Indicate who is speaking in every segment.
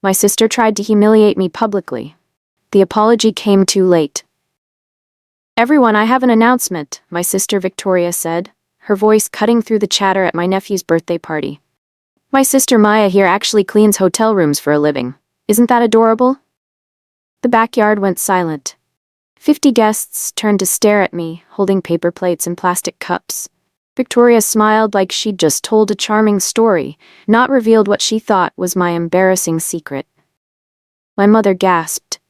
Speaker 1: My sister tried to humiliate me publicly. The apology came too late. "Everyone, I have an announcement," my sister Victoria said, her voice cutting through the chatter at my nephew's birthday party. "My sister Maya here actually cleans hotel rooms for a living. Isn't that adorable?" The backyard went silent. 50 guests turned to stare at me, holding paper plates and plastic cups. Victoria smiled like she'd just told a charming story, not revealed what she thought was my embarrassing secret. My mother gasped.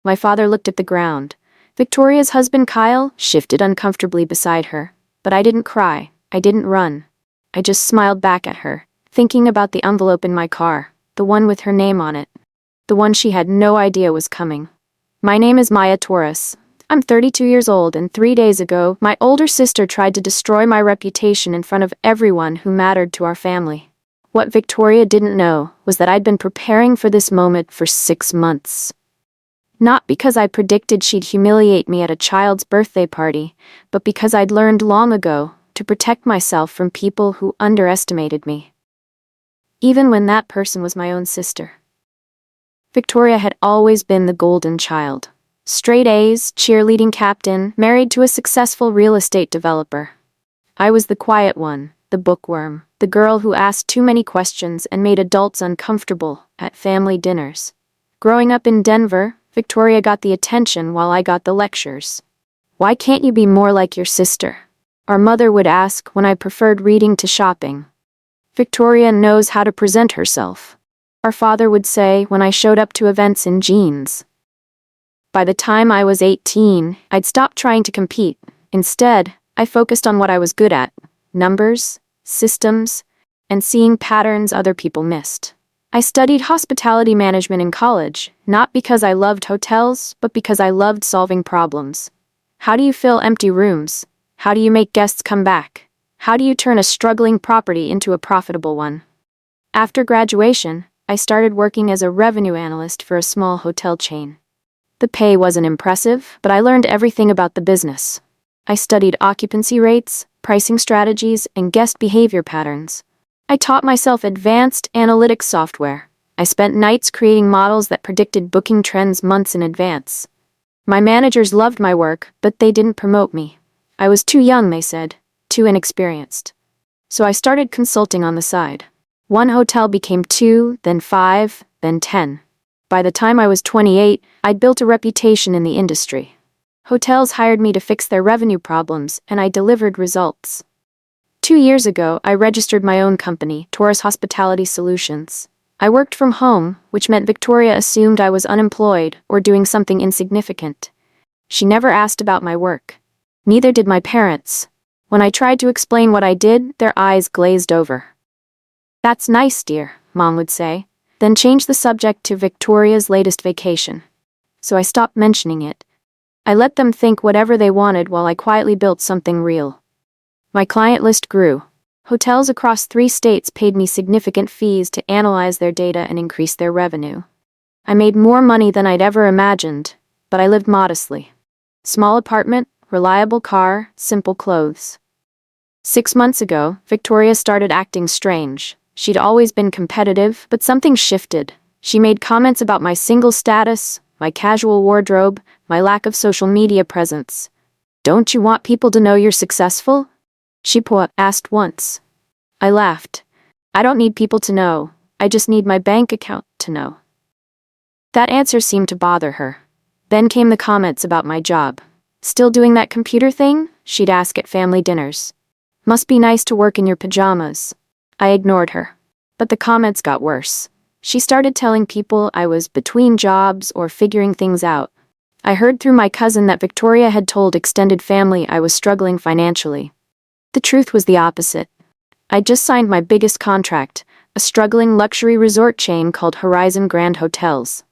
Speaker 1: My father looked at the ground. Victoria's husband, Kyle, shifted uncomfortably beside her. But I didn't cry. I didn't run. I just smiled back at her, thinking about the envelope in my car, the one with her name on it. The one she had no idea was coming. "My name is Maya Torres. I'm 32 years old, and 3 days ago, my older sister tried to destroy my reputation in front of everyone who mattered to our family." What Victoria didn't know was that I'd been preparing for this moment for 6 months. Not because I predicted she'd humiliate me at a child's birthday party, but because I'd learned long ago to protect myself from people who underestimated me. Even when that person was my own sister. Victoria had always been the golden child. Straight A's, cheerleading captain, married to a successful real estate developer. I was the quiet one, the bookworm, the girl who asked too many questions and made adults uncomfortable at family dinners. Growing up in Denver, Victoria got the attention while I got the lectures. "Why can't you be more like your sister?" our mother would ask when I preferred reading to shopping. "Victoria knows how to present herself," our father would say when I showed up to events in jeans. By the time I was 18, I'd stopped trying to compete. Instead, I focused on what I was good at: numbers, systems, and seeing patterns other people missed. I studied hospitality management in college, not because I loved hotels, but because I loved solving problems. How do you fill empty rooms? How do you make guests come back? How do you turn a struggling property into a profitable one? After graduation, I started working as a revenue analyst for a small hotel chain. The pay wasn't impressive, but I learned everything about the business. I studied occupancy rates, pricing strategies, and guest behavior patterns. I taught myself advanced analytics software. I spent nights creating models that predicted booking trends months in advance. My managers loved my work, but they didn't promote me. I was too young, they said, too inexperienced. So I started consulting on the side. One hotel became 2, then 5, then 10. By the time I was 28, I'd built a reputation in the industry. Hotels hired me to fix their revenue problems, and I delivered results. 2 years ago, I registered my own company, Torres Hospitality Solutions. I worked from home, which meant Victoria assumed I was unemployed or doing something insignificant. She never asked about my work. Neither did my parents. When I tried to explain what I did, their eyes glazed over. "That's nice, dear," Mom would say, then change the subject to Victoria's latest vacation. So I stopped mentioning it. I let them think whatever they wanted while I quietly built something real. My client list grew. Hotels across 3 states paid me significant fees to analyze their data and increase their revenue. I made more money than I'd ever imagined, but I lived modestly. Small apartment, reliable car, simple clothes. 6 months ago, Victoria started acting strange. She'd always been competitive, but something shifted. She made comments about my single status, my casual wardrobe, my lack of social media presence. "Don't you want people to know you're successful?" she asked once. I laughed. "I don't need people to know. I just need my bank account to know." That answer seemed to bother her. Then came the comments about my job. "Still doing that computer thing?" she'd ask at family dinners. "Must be nice to work in your pajamas." I ignored her. But the comments got worse. She started telling people I was between jobs or figuring things out. I heard through my cousin that Victoria had told extended family I was struggling financially. The truth was the opposite. I'd just signed my biggest contract, a struggling luxury resort chain called Horizon Grand Hotels.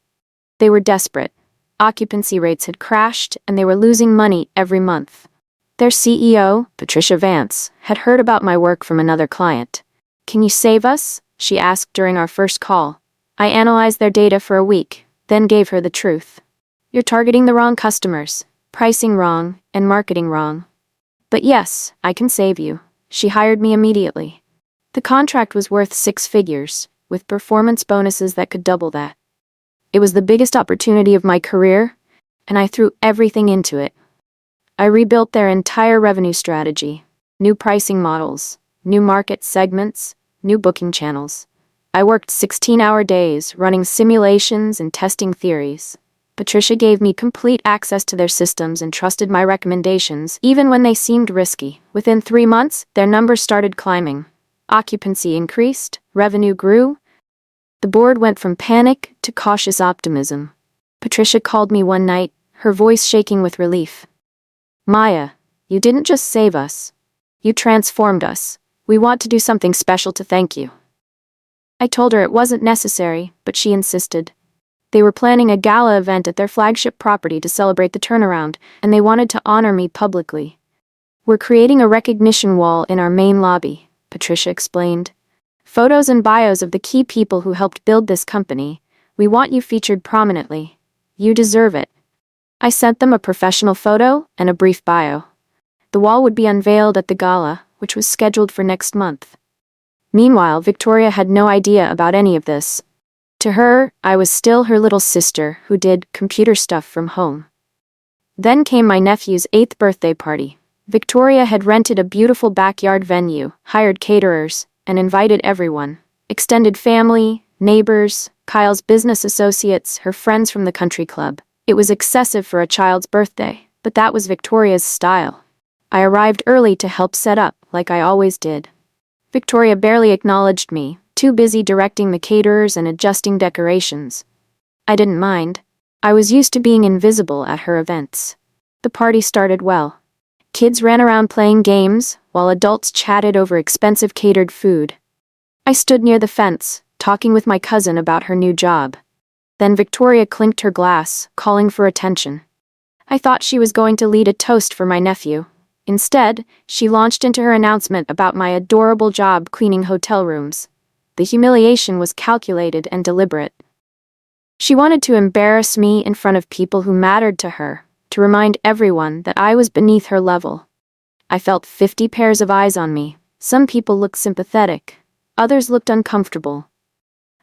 Speaker 1: They were desperate. Occupancy rates had crashed, and they were losing money every month. Their CEO, Patricia Vance, had heard about my work from another client. "Can you save us?" she asked during our first call. I analyzed their data for a week, then gave her the truth. "You're targeting the wrong customers, pricing wrong, and marketing wrong. But yes, I can save you." She hired me immediately. The contract was worth 6 figures, with performance bonuses that could double that. It was the biggest opportunity of my career, and I threw everything into it. I rebuilt their entire revenue strategy, new pricing models, new market segments, new booking channels. I worked 16-hour days running simulations and testing theories. Patricia gave me complete access to their systems and trusted my recommendations, even when they seemed risky. Within 3 months, their numbers started climbing. Occupancy increased, revenue grew. The board went from panic to cautious optimism. Patricia called me one night, her voice shaking with relief. "Maya, you didn't just save us. You transformed us. We want to do something special to thank you." I told her it wasn't necessary, but she insisted. They were planning a gala event at their flagship property to celebrate the turnaround, and they wanted to honor me publicly. "We're creating a recognition wall in our main lobby," Patricia explained. "Photos and bios of the key people who helped build this company. We want you featured prominently. You deserve it." I sent them a professional photo and a brief bio. The wall would be unveiled at the gala, which was scheduled for next month. Meanwhile, Victoria had no idea about any of this. To her, I was still her little sister who did computer stuff from home. Then came my nephew's 8th birthday party. Victoria had rented a beautiful backyard venue, hired caterers, and invited everyone. Extended family, neighbors, Kyle's business associates, her friends from the country club. It was excessive for a child's birthday, but that was Victoria's style. I arrived early to help set up, like I always did. Victoria barely acknowledged me, too busy directing the caterers and adjusting decorations. I didn't mind. I was used to being invisible at her events. The party started well. Kids ran around playing games, while adults chatted over expensive catered food. I stood near the fence, talking with my cousin about her new job. Then Victoria clinked her glass, calling for attention. I thought she was going to lead a toast for my nephew. Instead, she launched into her announcement about my adorable job cleaning hotel rooms. The humiliation was calculated and deliberate. She wanted to embarrass me in front of people who mattered to her, to remind everyone that I was beneath her level. I felt 50 pairs of eyes on me. Some people looked sympathetic. Others looked uncomfortable.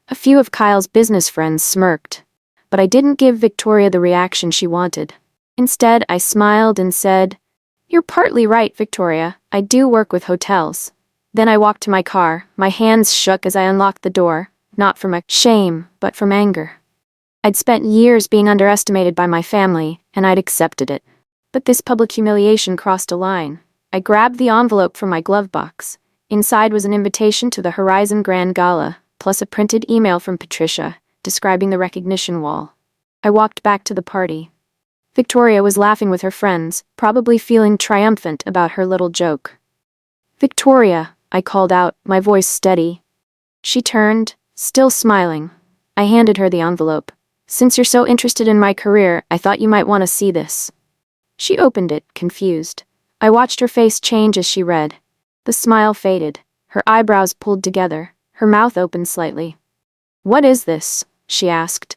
Speaker 1: A few of Kyle's business friends smirked, but I didn't give Victoria the reaction she wanted. Instead, I smiled and said, "You're partly right, Victoria. I do work with hotels." Then I walked to my car. My hands shook as I unlocked the door, not from shame, but from anger. I'd spent years being underestimated by my family, and I'd accepted it. But this public humiliation crossed a line. I grabbed the envelope from my glove box. Inside was an invitation to the Horizon Grand Gala, plus a printed email from Patricia, describing the recognition wall. I walked back to the party. Victoria was laughing with her friends, probably feeling triumphant about her little joke. "Victoria," I called out, my voice steady. She turned, still smiling. I handed her the envelope. "Since you're so interested in my career, I thought you might want to see this." She opened it, confused. I watched her face change as she read. The smile faded, her eyebrows pulled together, her mouth opened slightly. "What is this?" she asked.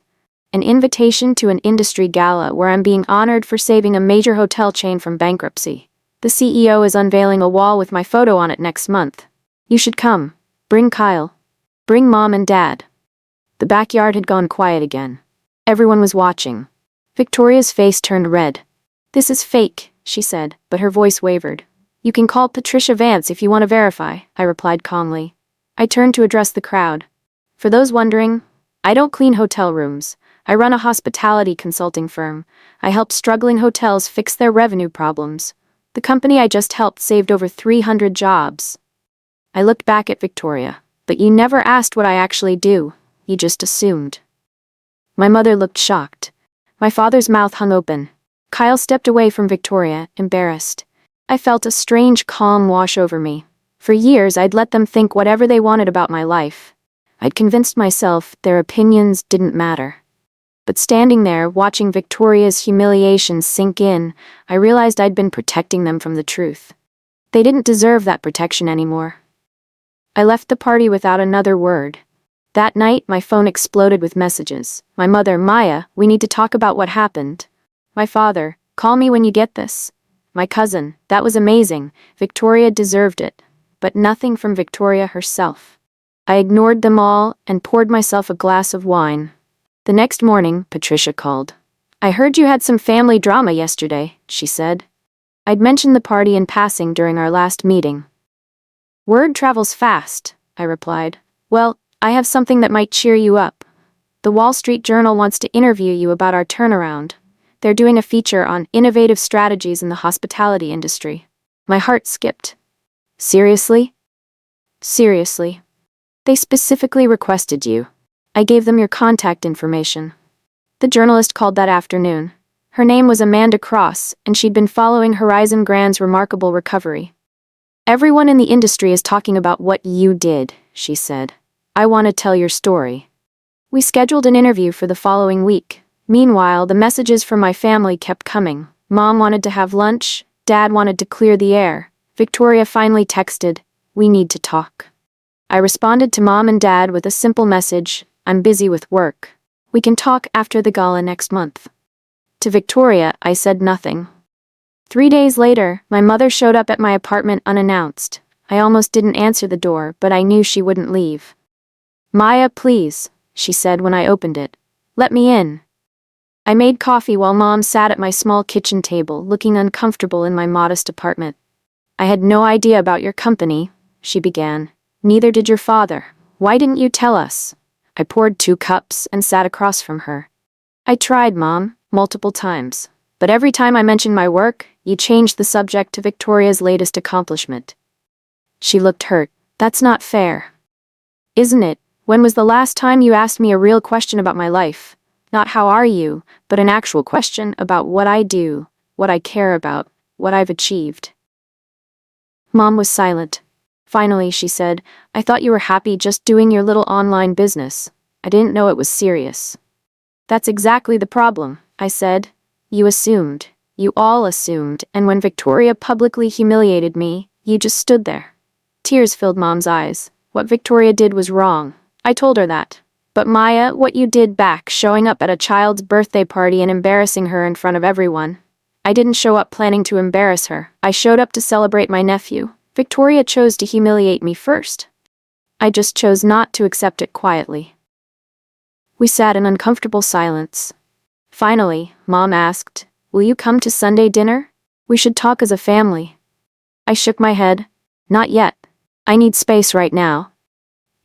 Speaker 1: "An invitation to an industry gala where I'm being honored for saving a major hotel chain from bankruptcy. The CEO is unveiling a wall with my photo on it next month. You should come. Bring Kyle. Bring Mom and Dad." The backyard had gone quiet again. Everyone was watching. Victoria's face turned red. "This is fake," she said, but her voice wavered. "You can call Patricia Vance if you want to verify," I replied calmly. I turned to address the crowd. "For those wondering, I don't clean hotel rooms. I run a hospitality consulting firm. I help struggling hotels fix their revenue problems. The company I just helped saved over 300 jobs." I looked back at Victoria. "But you never asked what I actually do. You just assumed." My mother looked shocked. My father's mouth hung open. Kyle stepped away from Victoria, embarrassed. I felt a strange calm wash over me. For years, I'd let them think whatever they wanted about my life. I'd convinced myself their opinions didn't matter. But standing there, watching Victoria's humiliation sink in, I realized I'd been protecting them from the truth. They didn't deserve that protection anymore. I left the party without another word. That night, my phone exploded with messages. My mother, "Maya, we need to talk about what happened." My father, "Call me when you get this." My cousin, "That was amazing. Victoria deserved it." But nothing from Victoria herself. I ignored them all and poured myself a glass of wine. The next morning, Patricia called. "I heard you had some family drama yesterday," she said. I'd mentioned the party in passing during our last meeting. "Word travels fast," I replied. "Well, I have something that might cheer you up. The Wall Street Journal wants to interview you about our turnaround. They're doing a feature on innovative strategies in the hospitality industry." My heart skipped. "Seriously?" "Seriously. They specifically requested you. I gave them your contact information." The journalist called that afternoon. Her name was Amanda Cross, and she'd been following Horizon Grand's remarkable recovery. "Everyone in the industry is talking about what you did," she said. "I want to tell your story." We scheduled an interview for the following week. Meanwhile, the messages from my family kept coming. Mom wanted to have lunch, Dad wanted to clear the air. Victoria finally texted, "We need to talk." I responded to Mom and Dad with a simple message, "I'm busy with work. We can talk after the gala next month." To Victoria, I said nothing. 3 days later, my mother showed up at my apartment unannounced. I almost didn't answer the door, but I knew she wouldn't leave. "Maya, please," she said when I opened it. "Let me in." I made coffee while Mom sat at my small kitchen table, looking uncomfortable in my modest apartment. "I had no idea about your company," she began. "Neither did your father. Why didn't you tell us?" I poured 2 cups and sat across from her. "I tried, Mom, multiple times. But every time I mentioned my work, you changed the subject to Victoria's latest accomplishment." She looked hurt. "That's not fair." "Isn't it? When was the last time you asked me a real question about my life? Not how are you, but an actual question about what I do, what I care about, what I've achieved." Mom was silent. Finally, she said, "I thought you were happy just doing your little online business. I didn't know it was serious." "That's exactly the problem," I said. "You assumed. You all assumed, and when Victoria publicly humiliated me, you just stood there." Tears filled Mom's eyes. "What Victoria did was wrong. I told her that. But Maya, what you did back, showing up at a child's birthday party and embarrassing her in front of everyone. I didn't show up planning to embarrass her. I showed up to celebrate my nephew. Victoria chose to humiliate me first. I just chose not to accept it quietly." We sat in uncomfortable silence. Finally, Mom asked, "Will you come to Sunday dinner? We should talk as a family." I shook my head. "Not yet. I need space right now."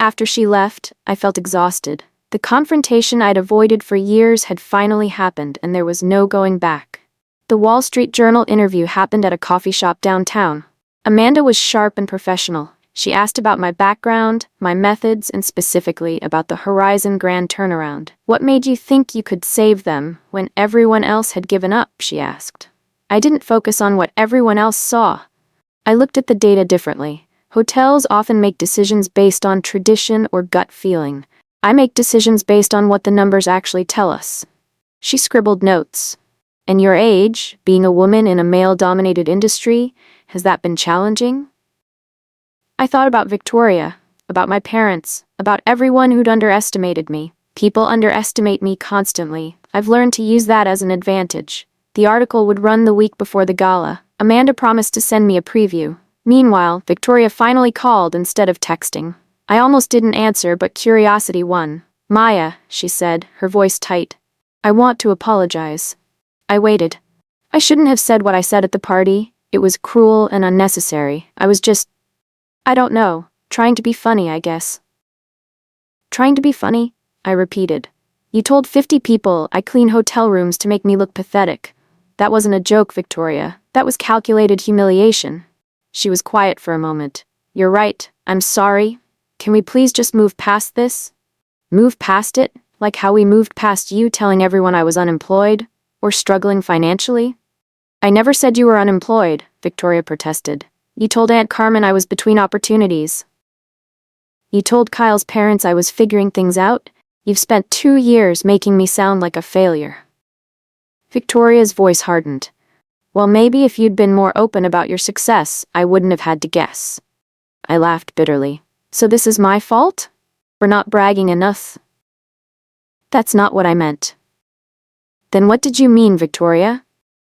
Speaker 1: After she left, I felt exhausted. The confrontation I'd avoided for years had finally happened, and there was no going back. The Wall Street Journal interview happened at a coffee shop downtown. Amanda was sharp and professional. She asked about my background, my methods, and specifically about the Horizon Grand turnaround. "What made you think you could save them when everyone else had given up?" she asked. I didn't focus on what everyone else saw. I looked at the data differently. Hotels often make decisions based on tradition or gut feeling. I make decisions based on what the numbers actually tell us. She scribbled notes. "And your age, being a woman in a male-dominated industry, has that been challenging?" I thought about Victoria, about my parents, about everyone who'd underestimated me. People underestimate me constantly. I've learned to use that as an advantage. The article would run the week before the gala. Amanda promised to send me a preview. Meanwhile, Victoria finally called instead of texting. I almost didn't answer, but curiosity won. "Maya," she said, her voice tight. "I want to apologize." I waited. I shouldn't have said what I said at the party. It was cruel and unnecessary. I was just, I don't know, trying to be funny, I guess. "Trying to be funny?" I repeated. "You told 50 people I clean hotel rooms to make me look pathetic. That wasn't a joke, Victoria. That was calculated humiliation." She was quiet for a moment. "You're right. I'm sorry. Can we please just move past this?" "Move past it? Like how we moved past you telling everyone I was unemployed? Or struggling financially?" "I never said you were unemployed," Victoria protested. "You told Aunt Carmen I was between opportunities. You told Kyle's parents I was figuring things out. You've spent 2 years making me sound like a failure." Victoria's voice hardened. "Well, maybe if you'd been more open about your success, I wouldn't have had to guess." I laughed bitterly. "So this is my fault? For not bragging enough?" "That's not what I meant." "Then what did you mean, Victoria?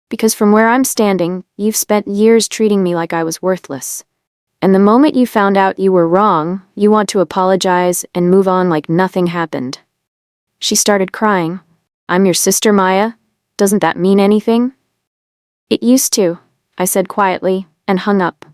Speaker 1: Because from where I'm standing, you've spent years treating me like I was worthless. And the moment you found out you were wrong, you want to apologize and move on like nothing happened." She started crying. "I'm your sister, Maya. Doesn't that mean anything?" "It used to," I said quietly, and hung up.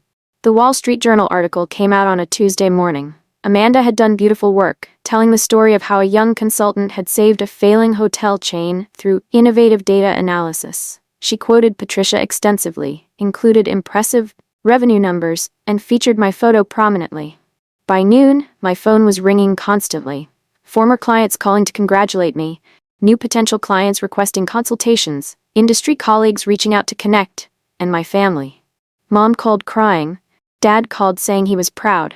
Speaker 1: The Wall Street Journal article came out on a Tuesday morning. Amanda had done beautiful work, telling the story of how a young consultant had saved a failing hotel chain through innovative data analysis. She quoted Patricia extensively, included impressive revenue numbers, and featured my photo prominently. By noon, my phone was ringing constantly. Former clients calling to congratulate me, new potential clients requesting consultations, industry colleagues reaching out to connect, and my family. Mom called crying. Dad called saying he was proud.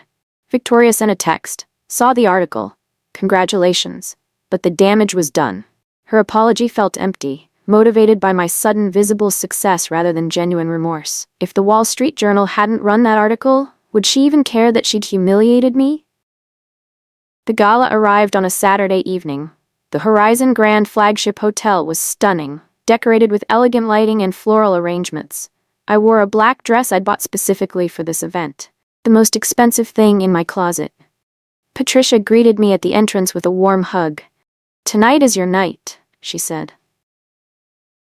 Speaker 1: Victoria sent a text. "Saw the article. Congratulations." But the damage was done. Her apology felt empty, motivated by my sudden visible success rather than genuine remorse. If the Wall Street Journal hadn't run that article, would she even care that she'd humiliated me? The gala arrived on a Saturday evening. The Horizon Grand flagship hotel was stunning, decorated with elegant lighting and floral arrangements. I wore a black dress I'd bought specifically for this event, the most expensive thing in my closet. Patricia greeted me at the entrance with a warm hug. "Tonight is your night," she said.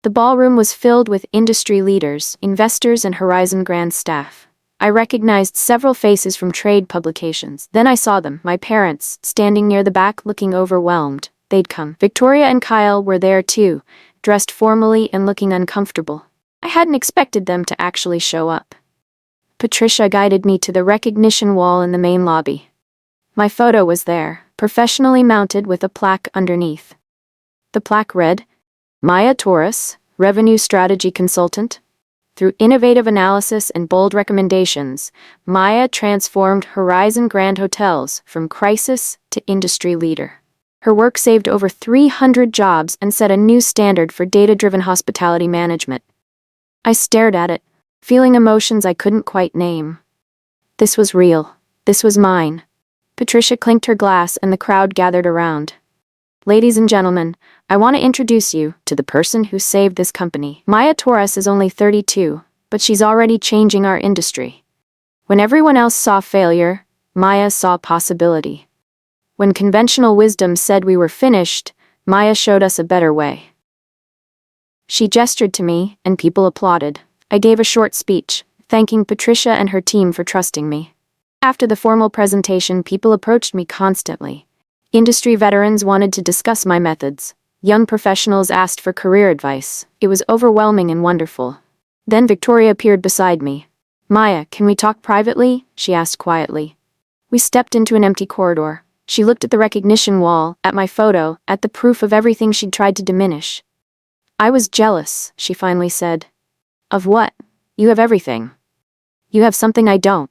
Speaker 1: The ballroom was filled with industry leaders, investors, and Horizon Grand staff. I recognized several faces from trade publications. Then I saw them, my parents, standing near the back looking overwhelmed. They'd come. Victoria and Kyle were there too, dressed formally and looking uncomfortable. I hadn't expected them to actually show up. Patricia guided me to the recognition wall in the main lobby. My photo was there, professionally mounted with a plaque underneath. The plaque read, "Maya Torres, Revenue Strategy Consultant. Through innovative analysis and bold recommendations, Maya transformed Horizon Grand Hotels from crisis to industry leader. Her work saved over 300 jobs and set a new standard for data-driven hospitality management." I stared at it, feeling emotions I couldn't quite name. This was real. This was mine. Patricia clinked her glass and the crowd gathered around. "Ladies and gentlemen, I want to introduce you to the person who saved this company. Maya Torres is only 32, but she's already changing our industry. When everyone else saw failure, Maya saw possibility. When conventional wisdom said we were finished, Maya showed us a better way." She gestured to me, and people applauded. I gave a short speech, thanking Patricia and her team for trusting me. After the formal presentation, people approached me constantly. Industry veterans wanted to discuss my methods. Young professionals asked for career advice. It was overwhelming and wonderful. Then Victoria appeared beside me. "Maya, can we talk privately?" she asked quietly. We stepped into an empty corridor. She looked at the recognition wall, at my photo, at the proof of everything she'd tried to diminish. "I was jealous," she finally said. "Of what? You have everything. You have something I don't.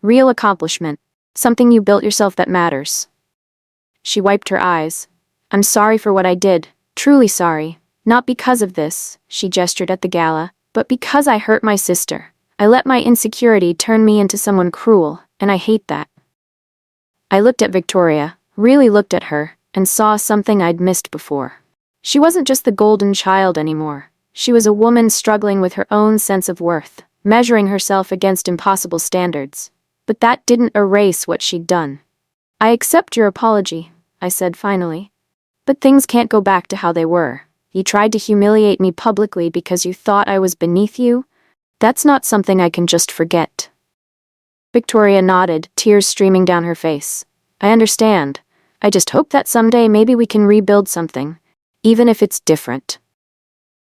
Speaker 1: Real accomplishment. Something you built yourself that matters." She wiped her eyes. "I'm sorry for what I did. Truly sorry. Not because of this," she gestured at the gala, "but because I hurt my sister. I let my insecurity turn me into someone cruel, and I hate that." I looked at Victoria, really looked at her, and saw something I'd missed before. She wasn't just the golden child anymore. She was a woman struggling with her own sense of worth, measuring herself against impossible standards. But that didn't erase what she'd done. "I accept your apology," I said finally. "But things can't go back to how they were. You tried to humiliate me publicly because you thought I was beneath you. That's not something I can just forget." Victoria nodded, tears streaming down her face. "I understand. I just hope that someday maybe we can rebuild something, even if it's different."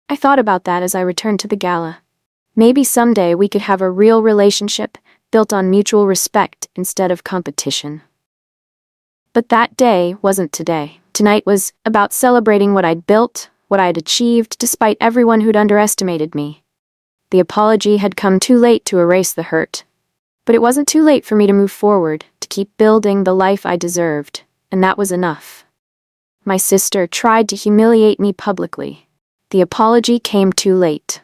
Speaker 1: I thought about that as I returned to the gala. Maybe someday we could have a real relationship, built on mutual respect instead of competition. But that day wasn't today. Tonight was about celebrating what I'd built, what I'd achieved, despite everyone who'd underestimated me. The apology had come too late to erase the hurt. But it wasn't too late for me to move forward, to keep building the life I deserved, and that was enough. My sister tried to humiliate me publicly. The apology came too late.